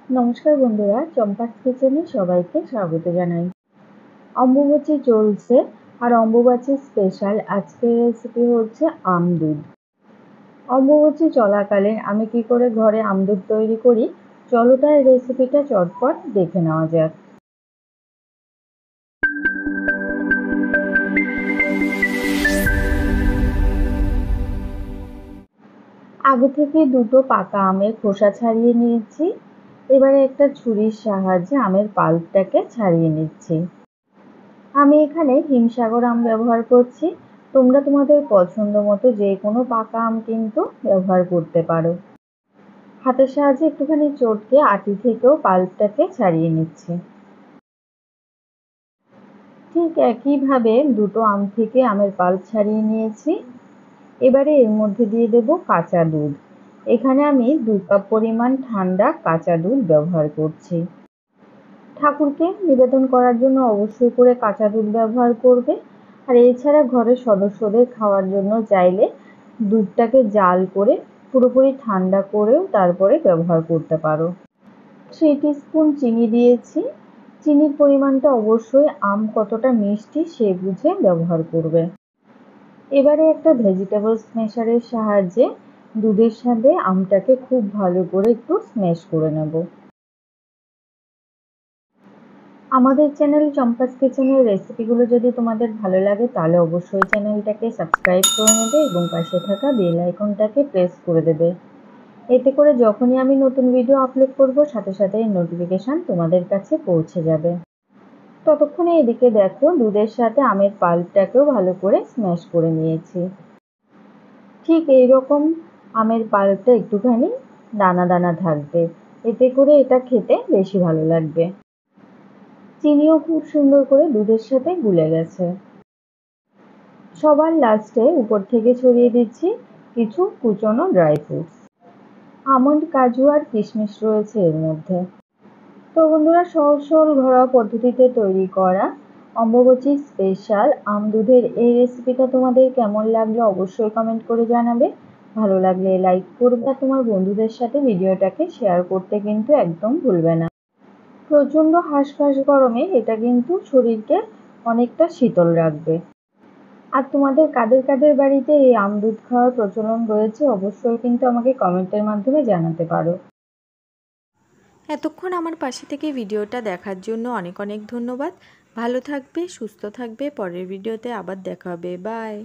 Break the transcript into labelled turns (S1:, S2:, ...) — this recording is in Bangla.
S1: নমস্কার বন্ধুরা, চম্পাস কিচেনে সবাইকে স্বাগত জানাই। অম্বুবাচী চলছে আর অম্বুবাচী স্পেশাল আজকের রেসিপি হচ্ছে আমদুধ। অম্বুবাচী চলাকালীন আমি কি করে ঘরে আমদুধ তৈরি করি, চলো তার রেসিপিটা চটপট দেখে নেওয়া যাক। আগে থেকে দুটো পাকা আমের খোসা ছাড়িয়ে নিয়েছি। এবারে একটা ছুরির সাহায্যে আমের পাল্পটাকে ছাড়িয়ে নিচ্ছি। আমি এখানে হিমসাগর আম ব্যবহার করছি। তোমরা তোমাদের পছন্দ মতো যে কোনো পাকা আম কিন্তু ব্যবহার করতে পারো। হাতের সাহায্যে একটুখানি চটকে আটি থেকেও পাল্পটাকে ছাড়িয়ে নিচ্ছি। ঠিক একইভাবে দুটো আম থেকে আমের পাল্প ছাড়িয়ে নিয়েছি। এবারে এর মধ্যে দিয়ে দেব কাঁচা দুধ। এখানে আমি 2 কাপ পরিমাণ ঠান্ডা কাঁচা দুধ ব্যবহার করছি। ঠাকুরকে নিবেদন করার জন্য অবশ্যই করে কাঁচা দুধ ব্যবহার করবে। আর এছাড়া ঘরের সদস্যদের খাওয়ার জন্য চাইলে দুধটাকে জাল করে পুরোপুরি ঠান্ডা করেও তারপরে ব্যবহার করতে পারো। 3 টিস্পুন চিনি দিয়েছি। চিনির পরিমাণটা অবশ্যই আম কতটা মিষ্টি সে বুঝে ব্যবহার করবে। এবারে একটা ভেজিটেবল স্ম্যাশারের সাহায্যে দুধের সাথে আমটাকে খুব ভালো করে একটু স্ম্যাশ করে নেব। আমাদের চ্যানেল চম্পাস কিচেনের রেসিপিগুলো যদি তোমাদের ভালো লাগে তাহলে অবশ্যই চ্যানেলটাকে সাবস্ক্রাইব করে নেবে এবং পাশে থাকা বেল আইকনটাকে প্রেস করে দেবে। এতে করে যখনই আমি নতুন ভিডিও আপলোড করব সাথে সাথে নোটিফিকেশান তোমাদের কাছে পৌঁছে যাবে। ততক্ষণে এদিকে দেখো দুধের সাথে আমের পাল্পটাকেও ভালো করে স্ম্যাশ করে নিয়েছি। ঠিক এইরকম আমের পাল্পটা একটুখানি দানা দানা থাকবে, এতে করে এটা খেতে বেশি ভালো লাগবে। চিনিও খুব সুন্দর করে দুধের সাথে গুলে গেছে। সবার লাস্টে উপর থেকে ছড়িয়ে দিচ্ছি কিছু কুচনো ড্রাই ফ্রুটস। আমন্ড, কাজু আর কিশমিশ রয়েছে এর মধ্যে। তো বন্ধুরা, সহজ সরল ঘরোয়া পদ্ধতিতে তৈরি করা অম্বুবাচী স্পেশাল আমদুধের এই রেসিপিটা তোমাদের কেমন লাগলো অবশ্যই কমেন্ট করে জানাবে। ভালো লাগলে লাইক করবে আর তোমার বন্ধুদের সাথে ভিডিওটাকে শেয়ার করতে কিন্তু একদম ভুলবে না। প্রচণ্ড হাঁসফাঁস গরমে এটা কিন্তু শরীরকে অনেকটা শীতল রাখবে। আর তোমাদের কাদের কাদের বাড়িতে এই আমদুধ খাওয়ার প্রচলন রয়েছে অবশ্যই কিন্তু আমাকে কমেন্টের মাধ্যমে জানাতে পারো।
S2: এতক্ষণ আমার পাশে থেকে ভিডিওটা দেখার জন্য অনেক অনেক ধন্যবাদ। ভালো থাকবে, সুস্থ থাকবে। পরের ভিডিওতে আবার দেখা হবে। বাই।